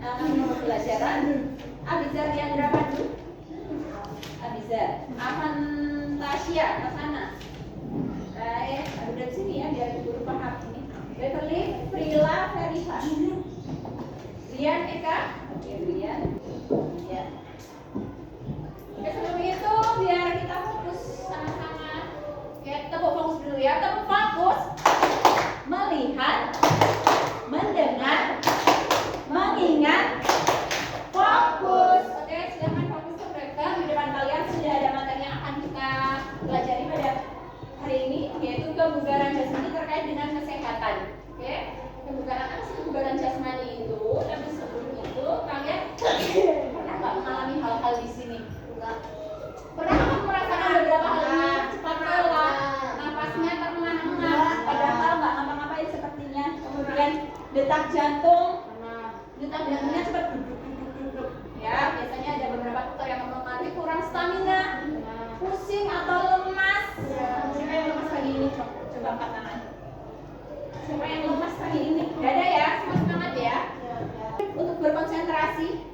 nama pelajaran Abizar yang berapa tuh? Abizar Avantasia ke sana. Baik, udah di sini ya biar guru paham ini. Beverly, Prila, Verifa. Rian, Eka. Oke, Rian. Ya. Oke, sebelum itu biar kita fokus sama-sama. Oke, tepuk fokus dulu ya. Tepuk fokus. Melihat, mendengar, mengingat, fokus. Oke, silakan fokus ke mereka. Di depan kalian sudah ada materi yang akan kita pelajari pada hari ini, yaitu kebugaran jasmani terkait dengan kesehatan. Oke, kebugaran apa sih kebugaran jasmani itu? Tapi sebelum itu kalian pernah nggak mengalami hal-hal di sini? Pernah nggak merasakan beberapa hal ini? Cepat lelah, napasnya terengah-engah, padahal nggak ngapa-ngapain sepertinya. Kemudian detak jantungnya cepat duduk. Ya, biasanya ada beberapa faktor yang mempengaruhi kurang stamina, pusing atau lemas. Siapa yang lemas pagi ini? Coba angkat tangan. Siapa yang lemas pagi ini? Gak ada ya? Semua semangat ya? Untuk berkonsentrasi.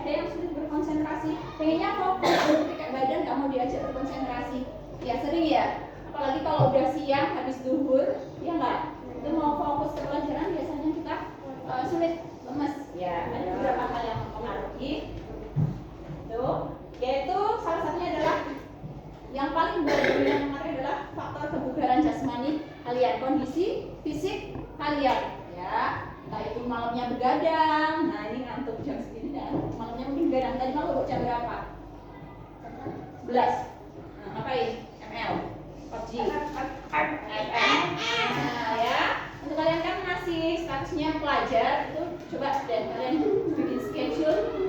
Ada yang sulit berkonsentrasi. Pengennya fokus, kayak badan gak mau diajak berkonsentrasi. Ya sering ya. Apalagi kalau udah siang habis zuhur, ya nggak? Itu mau fokus ke pelajaran biasanya kita sulit, lemas. Ya, ada beberapa hal yang mempengaruhi. Tuh, yaitu salah satunya adalah yang paling berdominan adalah faktor kebugaran jasmani kalian, kondisi fisik kalian, ya. Entah itu malamnya begadang, nah ini ngantuk jam segini dan malamnya mungkin begadang. Tadi malam jam berapa? 11. Nah, ngapain? ML, PUBG, FM. Nah, ya. Untuk kalian kan masih statusnya pelajar, itu coba deh kalian bikin schedule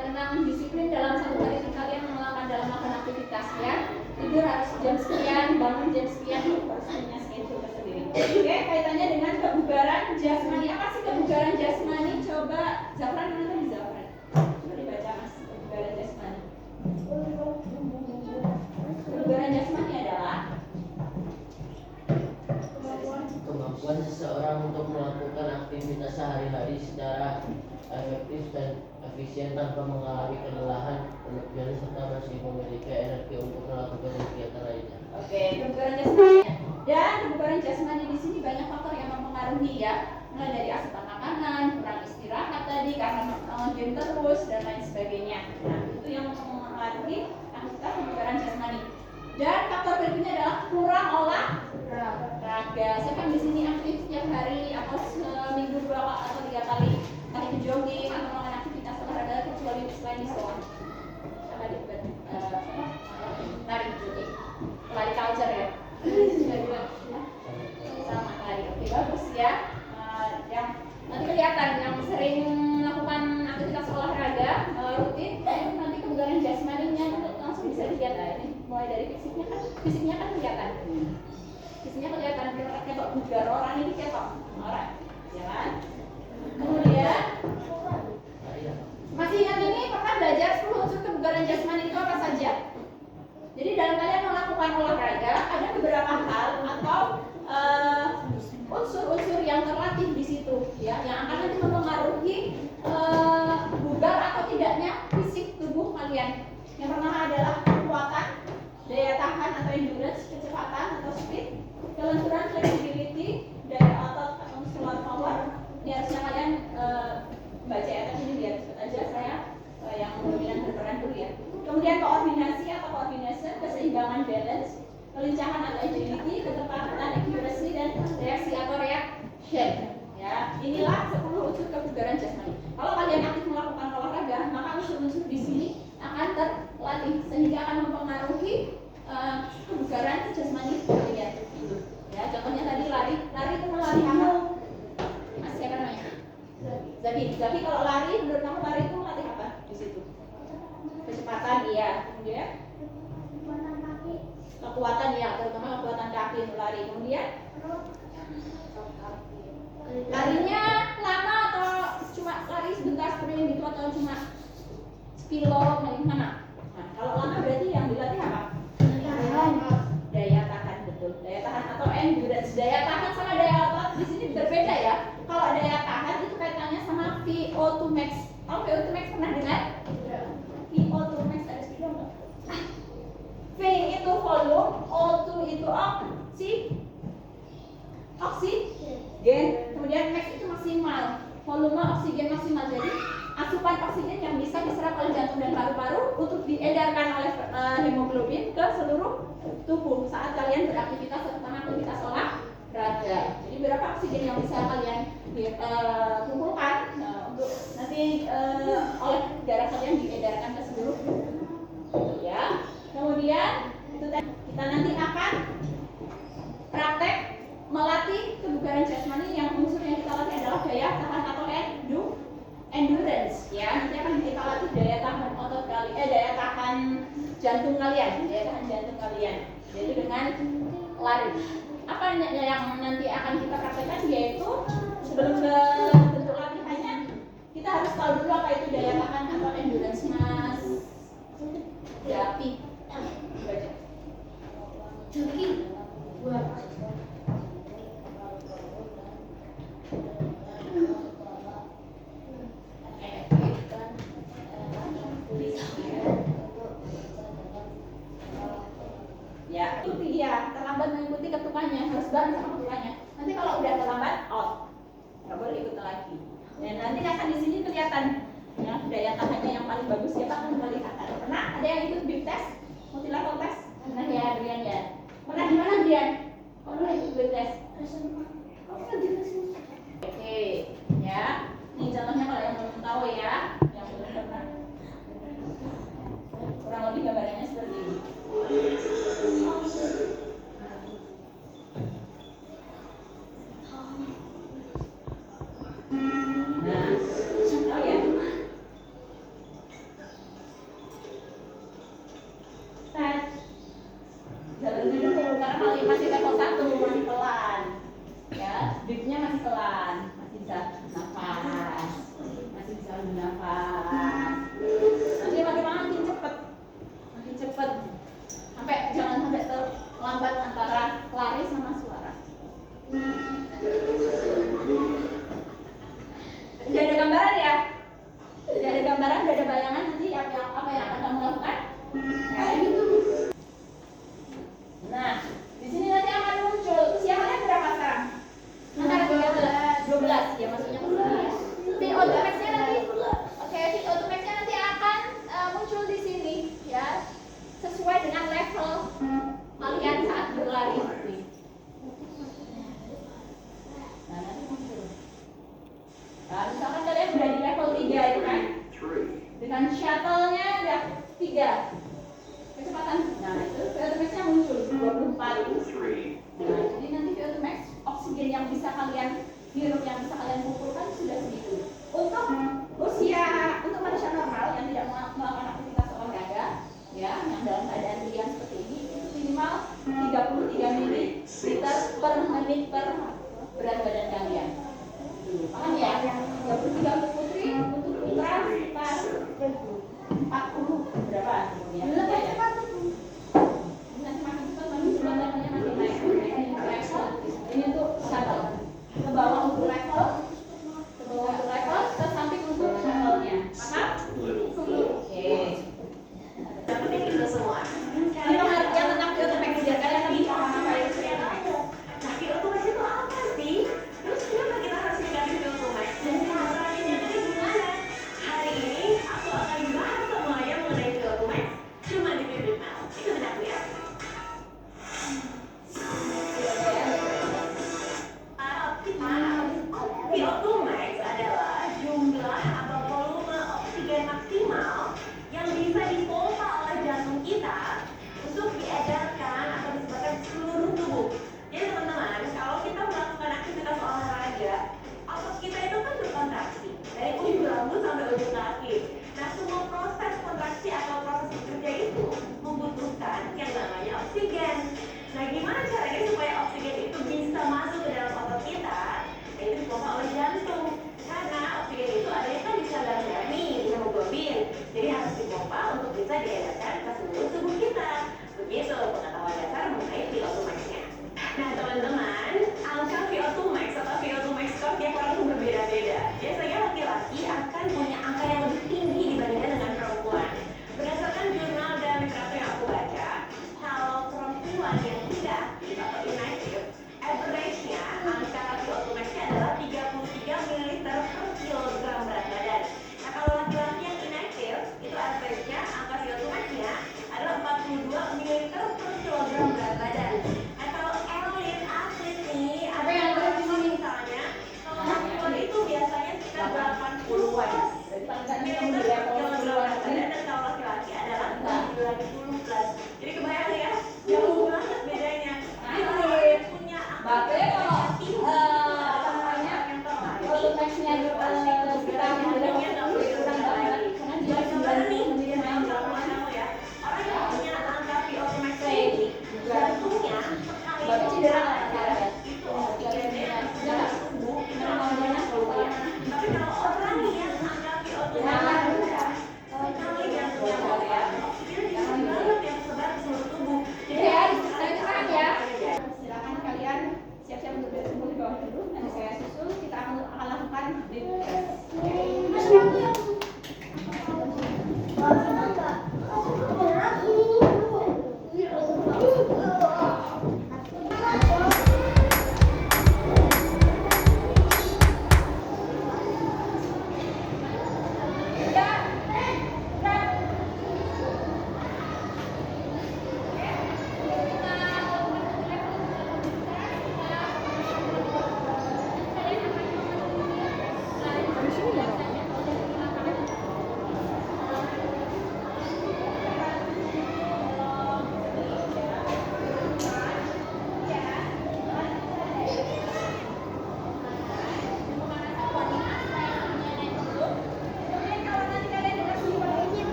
tentang disiplin dalam satu hari itu kalian melakukan dalam melakukan aktivitas ya. Tidur harus jam sekian, bangun jam sekian, harus punya schedule tersendiri. Oke, kaitannya dengan kebugaran jasmani. Apa sih kebugaran jasmani? Coba Zafran, mana tadi Zafran? Coba dibaca Mas, kebugaran jasmani. Kebugaran jasmani adalah kemampuan seseorang untuk melakukan aktivitas sehari-hari secara efektif dan efisien tanpa mengalami kelelahan, berlebihan serta masih memiliki energi untuk melakukan kegiatan lainnya. Oke, kebugaran jasmani. Dan kebugaran jasmani di sini banyak faktor yang mempengaruhi ya, mulai dari asupan makanan, kurang istirahat tadi karena game terus dan lain sebagainya. Nah, itu yang mempengaruhi aktivitas kebugaran jasmani. Dan faktor berikutnya adalah kurang olahraga. Siapa yang di sini aktif setiap hari atau seminggu 2 atau 3 kali ke jogging atau melakukan aktivitas olahraga kecuali selain di sekolah? Apa di lari jogging, lari culture ya? Sama lari. Oke, bagus ya. Yang nanti kelihatan yang sering melakukan aktivitas olahraga rutin, nanti kebugaran jasmaninya langsung bisa dilihat lah ini. Mulai dari fisiknya kan kelihatan. Fisiknya kelihatan kayak bugar orang ini kayak orang, ya kan? Kemudian masih ingat ini pernah belajar 10 unsur kebugaran jasmani itu apa saja? Jadi dalam kalian melakukan olahraga ada beberapa hal atau unsur-unsur yang terlatih di situ, ya, yang akan nanti mempengaruhi bugar atau tidaknya fisik tubuh kalian. Yang pertama adalah kekuatan, daya tahan atau endurance, kecepatan atau speed, kelenturan, flexibility, daya otot atau muscular power. Ini harusnya kalian baca ya, tapi ini biar cepet aja saya yang dominan berperan dulu ya. Kemudian koordinasi atau coordination, keseimbangan balance, kelincahan atau agility, ketepatan, accuracy, dan reaksi atau reaction. Ya, inilah 10 unsur kebugaran jasmani. Kalau kalian aktif melakukan olahraga, maka unsur-unsur di sini akan terlatih sehingga akan mempengaruhi kebugaran jasmani kalian. Ya, contohnya tadi lari itu lari apa? Mas siapa namanya? Zabi kalau lari, menurut kamu lari itu melatih apa di situ? Kecepatan ya, kemudian kekuatan ya, terutama kekuatan kaki untuk lari. Kemudian larinya lama atau cuma lari sebentar sprint gitu atau cuma kilo mana? Nah, kalau lama berarti yang dilatih apa? Daya tahan, betul. Daya tahan atau endurance. Daya tahan sama daya otot di sini berbeda ya. Kalau daya tahan itu kaitannya sama VO2 max. Oh, VO2 max pernah dengar? VO2 max ada video nggak? V itu volume, O2 itu oksigen, kemudian max itu maksimal, volume oksigen maksimal. Jadi asupan oksigen yang bisa diserap oleh jantung dan paru-paru untuk diedarkan oleh hemoglobin ke seluruh tubuh saat kalian beraktivitas, terutama aktivitas olahraga. Jadi berapa oksigen yang bisa kalian kumpulkan untuk nanti oleh darah kalian diedarkan ke seluruh tubuh, ya. Kemudian itu kita nanti akan praktek melatih kebugaran jasmani yang unsur yang kita latih adalah daya tahan atau endurance, ya. Nanti akan kita latih daya tahan otot daya tahan jantung kalian, yaitu dengan lari. Apa yang nanti akan kita praktekkan, yaitu sebelum ke bentuk latihannya kita harus tahu dulu apa itu daya tahan atau endurance, Mas Dapi. Baca. Ya, ikuti dia, terlambat mengikuti ketukannya, harus bareng sama ketukannya. Nanti kalau udah terlambat, out, nggak boleh ikut lagi. Dan nanti akan di sini kelihatan, ya, daya tahannya yang paling bagus siapa akan kelihatan. Pernah ada yang ikut big test, multi-level test? Pernah ya, Adrian ya? Pernah di mana Adrian? Pernah ikut big test? Oke, ya. Ini contohnya kalau yang belum tahu ya, yang belum pernah. Kurang lebih gambarannya seperti ini. Nah, oh ya. Tes. Jalannya dulu karena masih level 1, masih pelan. Ya, beatnya masih pelan, masih bisa nafas, masih bisa bernafas. Nanti makin cepet, jangan sampai terlambat antara lari sama suara. Udah ada gambaran ya? Udah ada gambaran, udah ada bayangan nanti apa yang akan kamu lakukan? Kayak gitu. Nah, di sini nanti akan muncul usianya berapa sekarang? Antara 13, 12 ya maksudnya. VO2 max-nya nanti. Oke, VO2 max-nya nanti akan muncul di sini ya. Sesuai dengan level kalian saat berlari. Nah, nanti muncul. Nah, misalkan kalian udah di level 3 itu kan? Dengan shuttle-nya udah 3 kecepatan. Nah, itu VO2 max-nya muncul 24. Nah, jadi nanti VO2 max oksigen yang bisa kalian hirup, yang bisa kalian kumpulkan sudah segitu. Untuk manusia normal yang tidak melakukan aktivitas olahraga, ya, yang dalam keadaan riang seperti ini, itu minimal 33 ml per menit per berat badan kalian. Paham ya? 33 untuk putri, untuk putra sekitar 40 berapa? Ya, nanti makin cepat levelnya makin naik. Ini untuk shuttle. Ke bawah untuk level, ke samping untuk shuttle-nya. Paham? Oke. Ini pengertian tentang VO2 max biar kalian lebih paham apa itu. Nah, VO2 max itu apa sih? Terus kenapa kita harus mencari VO2 max? Dan cara mencari gimana? Hari ini aku akan punya angka yang lebih tinggi dibandingkan dengan perempuan. Berdasarkan jurnal dan literatur yang aku baca, kalau perempuan yang tidak aktif atau inaktif, average-nya angka VO2 max-nya adalah 33 ml per kilogram berat badan. Nah, kalau laki-laki yang inaktif, itu average-nya angka VO2 max-nya adalah 42 ml per kilogram berat badan. Nah, kalau elit atlet nih, ada yang misalnya, kalau perempuan itu biasanya sekitar 80-an.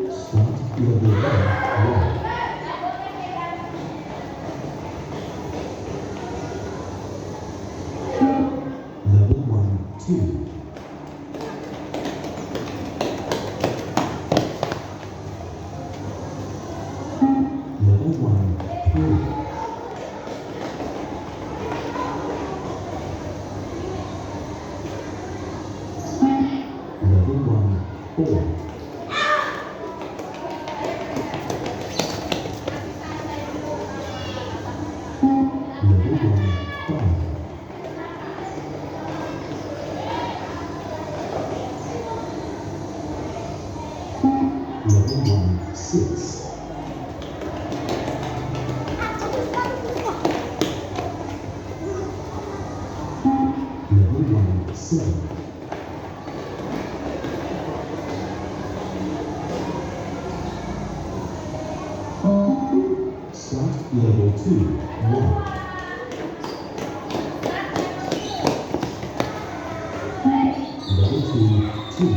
Start level 1. Level 1, 2. Level 1, 3. Level 1, 4. Level 1, 5. Level 1, 6. Level 1, 7. Start level 2, 1. Level 2, 2.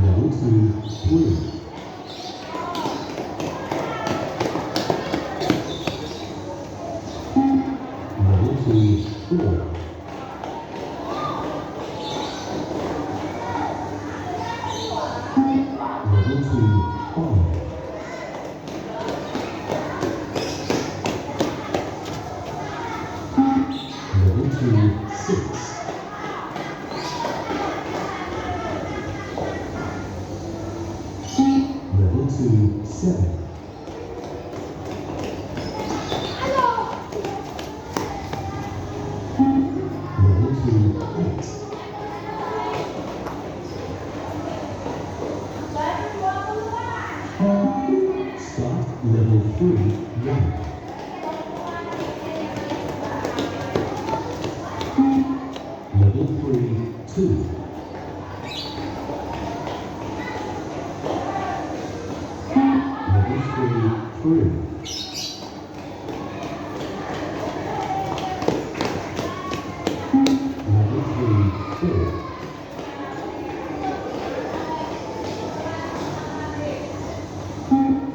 Level 2, 3. Level 2, 4. Level 2, 5. Level 2, 6. Level 2, 7. Level 2, 8. Start level 3, 1. Level 3, 2. Level 3, 3. Level 3, 4.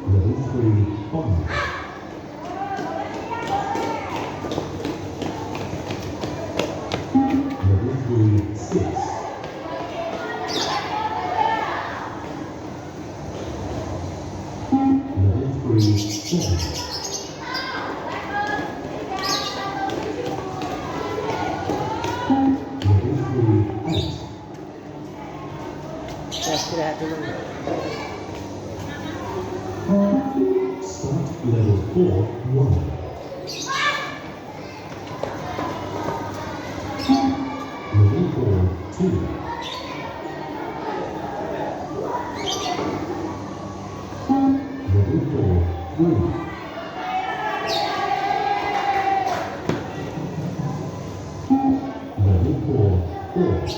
Level 3, 5. Level 3, 6. Level 3, 7. Level 3, 8. Istirahat dulu. Start level 4, 1. Level 4, 2. Level 4, 3. Level 4, 4.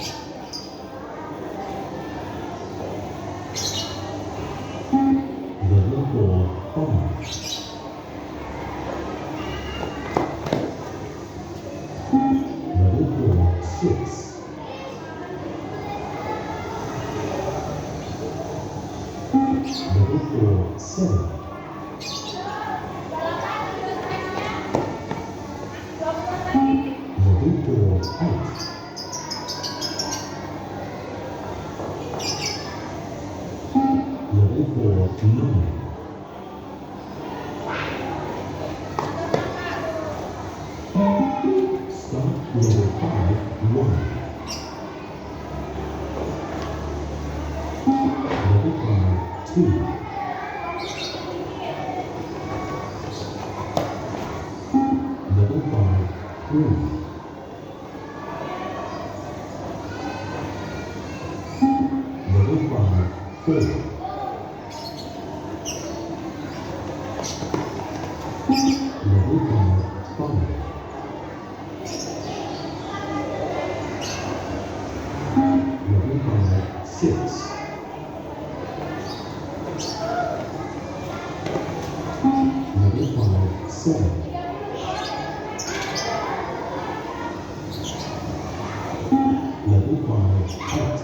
Level 4, 5. Level 4, 6. Level 4, 7. Level 4, 8. Level 4, 9. Start level 5, 1. Level 5, 2. Level 5, 3. Level 5, 4. Level 5, 5. Level 5, 6. Level 7. Level 5, 8.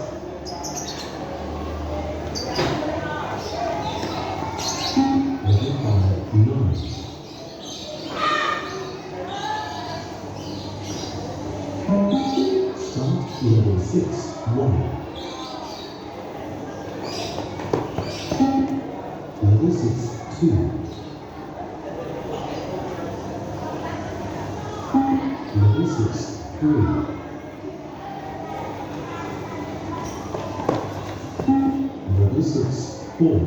Level 5, 9. Start level 6, 1. Level 6, 2. Level 6, 3. Level 6, 4.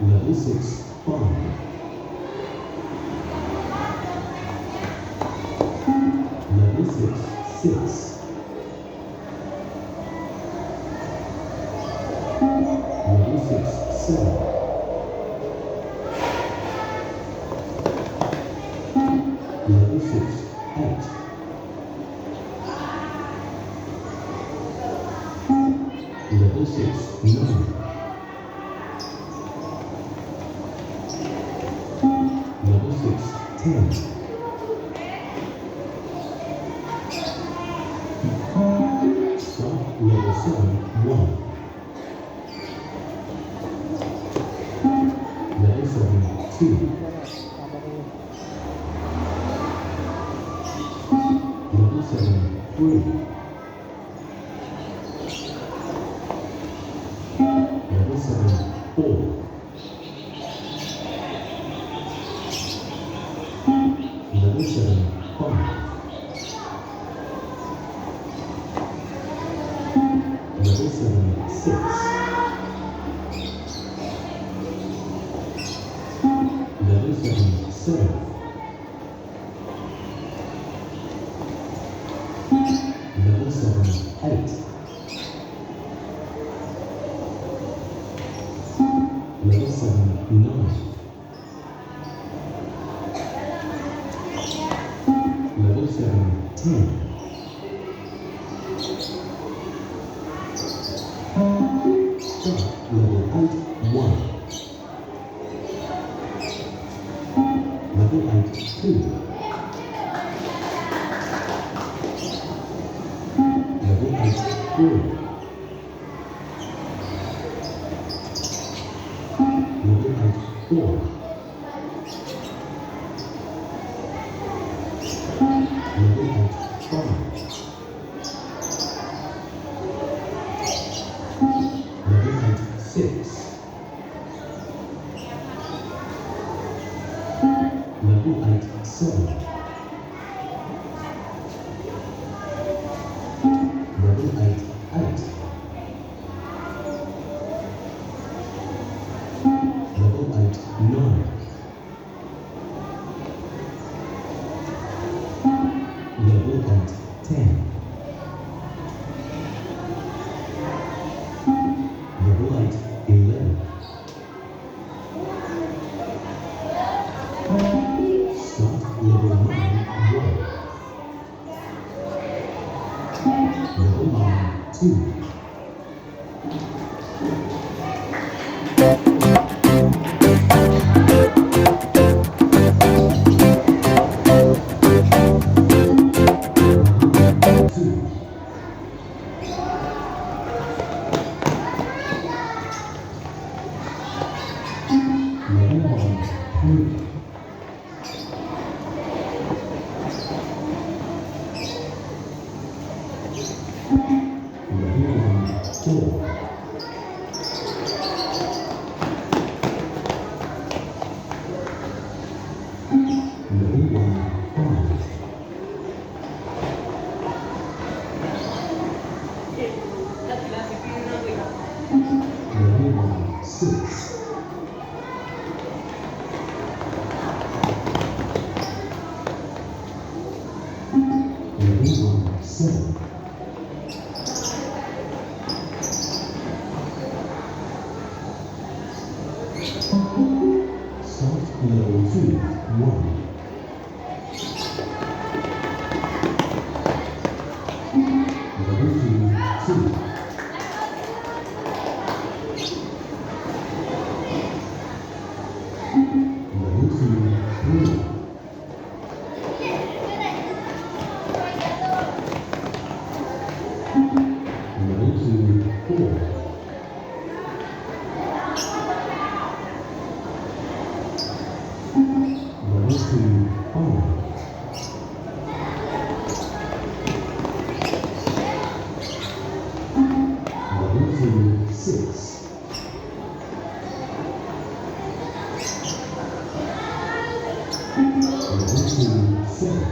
Level 6, 5. Level 6, 6. Level 6, 7. Level 6, 8. Level 6, 9. Level 6, 10. Start level 7, 1. Level 7, 2. Level 7, 3. Level 7, 4. Level 7, 5. Level 7, 6. Level 7, 7. Level 7, 8. Level 7, 9. Level 7, 10. Start level 8, 1. Level 8, 2. Level 8, 3. Level 8, 4. Level 8, 5. Level 8, 6. Level 8, 7. Level 8, 8. Level 8, 9. Level 8, 10. Level 8, 11. Start level 9, 1. Level 9, 2. Level 2. Level 1, 3. Level 1, 4. Level 1, 5. Level 1, 6. Level 1, 7. Start level 2, 1. Level 2, 2. 3. Level 2, 4. Level 2, 5. Level 2, 6. Level 2, 7.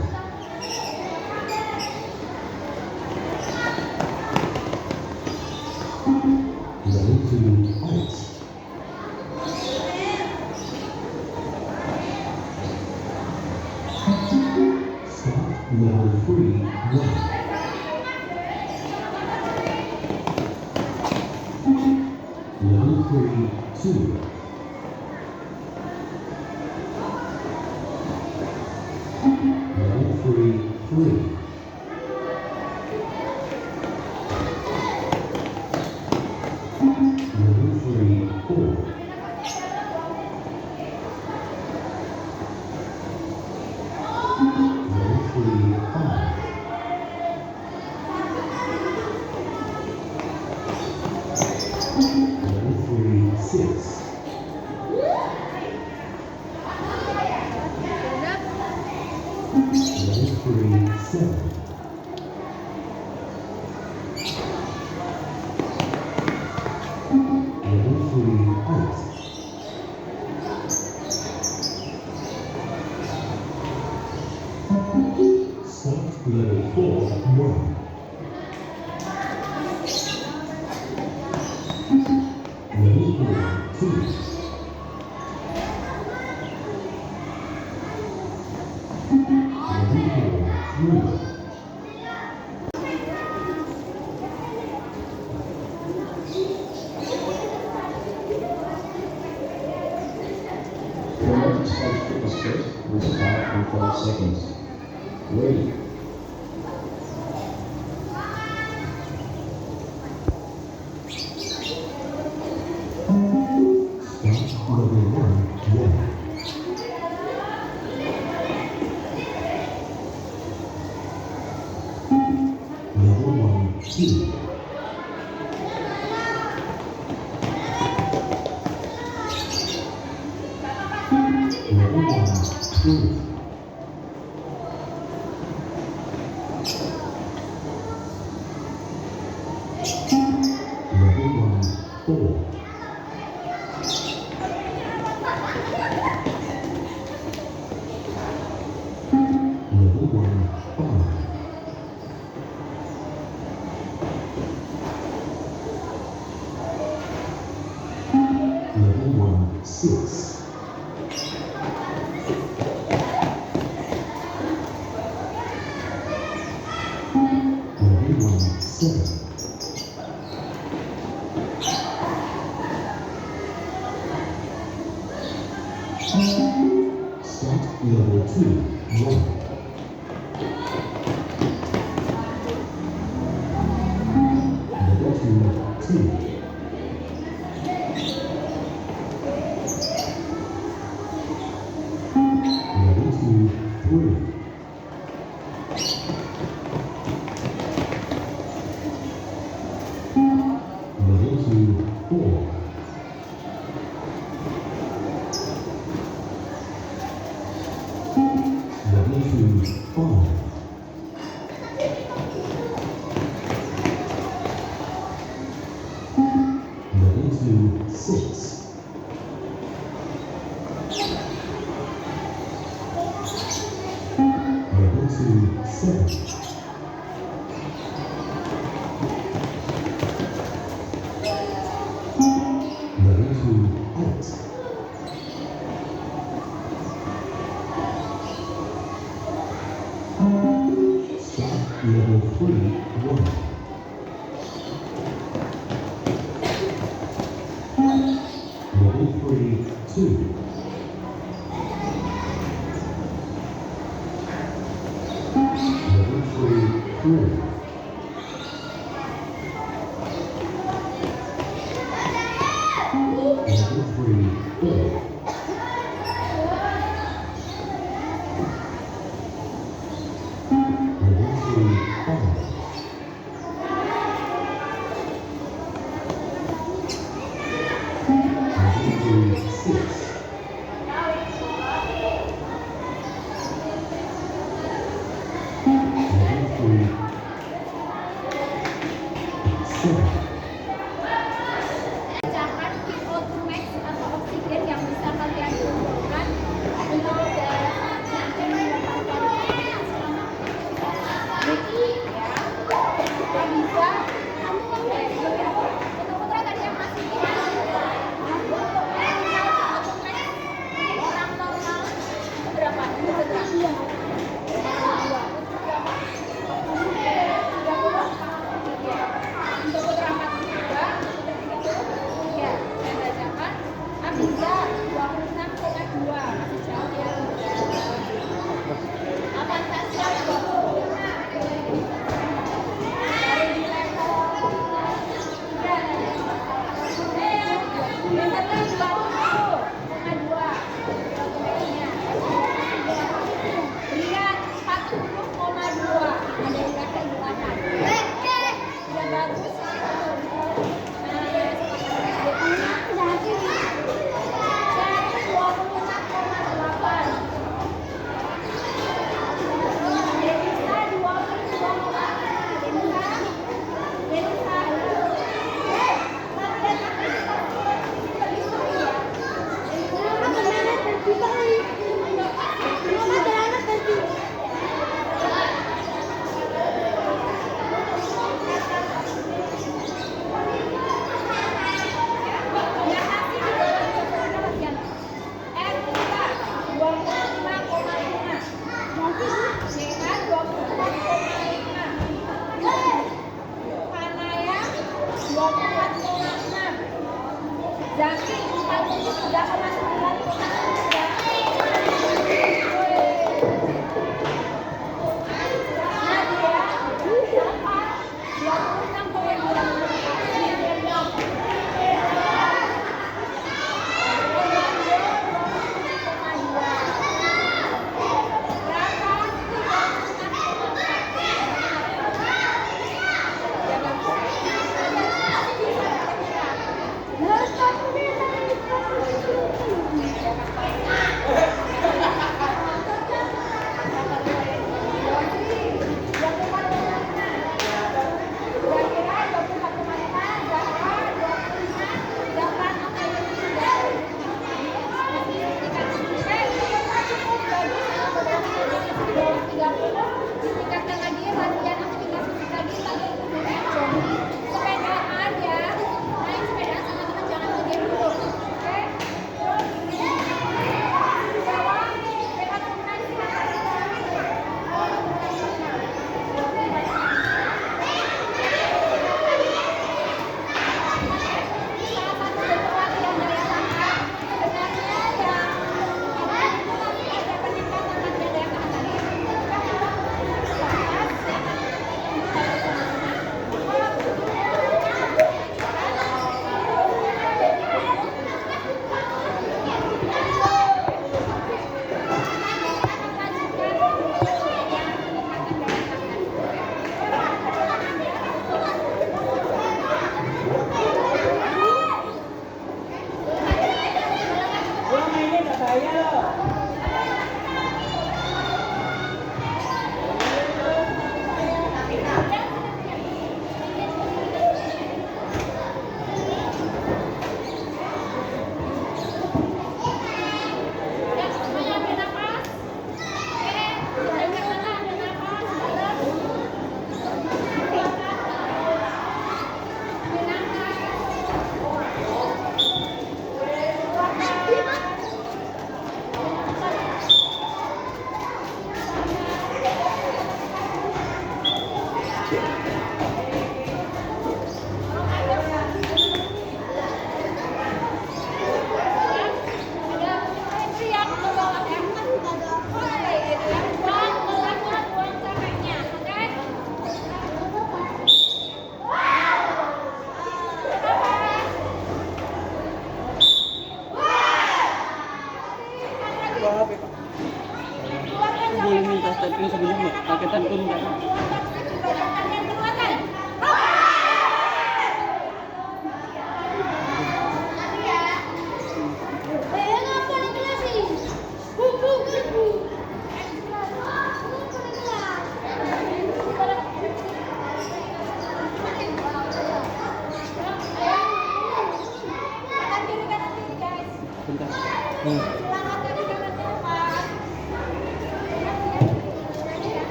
Level 2, 8. Start level 3, 1. Level 3, 2. Level 3, 3. Level 3, 4. Level 3, 5. Level 3, 6. Level 3, 7. Level 3, 8. Start level 4, 1. Level 4, 2. Level 4, 3. Remember to start fitness first with 5 and 12 seconds. Ready. Start level 1, 1. Level 1, 2. Level 1, 3. Level 1, 4. Level 1, 5. Level 1, 6. Level 1, 7. Start level 2, 1. Level 2, 2. Level 2, 3. Level 2, 4. Level 2, 5. Level 2, 6. Level 2, 7. Level 2, 8. Start level 3, 1. Level 3, 2. Level 3, 3. Level 3, 4. Bacakan VO2 max atau oksigen yang bisa kalian kumpulkan untuk darah yang mendapatkan Ricky ya, Abiza, putra tadi yang masih orang normal berapa? Untuk putra 42, ya, saya bacakan Abiza 26,2, masih jauh ya. Avantasia 25, dari di level 3, Beverly 20,2, Rian 40,2, ada di level 8. Udah bagus itu. Nah, ya, Cherry 26,8. Denisa 22,8. Denisa. Zaki 30, tingkatkan lagi latihan aktivitas fisik lagi, jogging, sepedaan ya, naik sepedaan sama teman, jangan ngejek dulu, oke? Bawah, pegang tangan salah satu bentuk latihan daya tahan sebenarnya yang ada peningkatan latihan daya tahan tadi. Boleh minta tapi sebenarnya paketan pun enggak.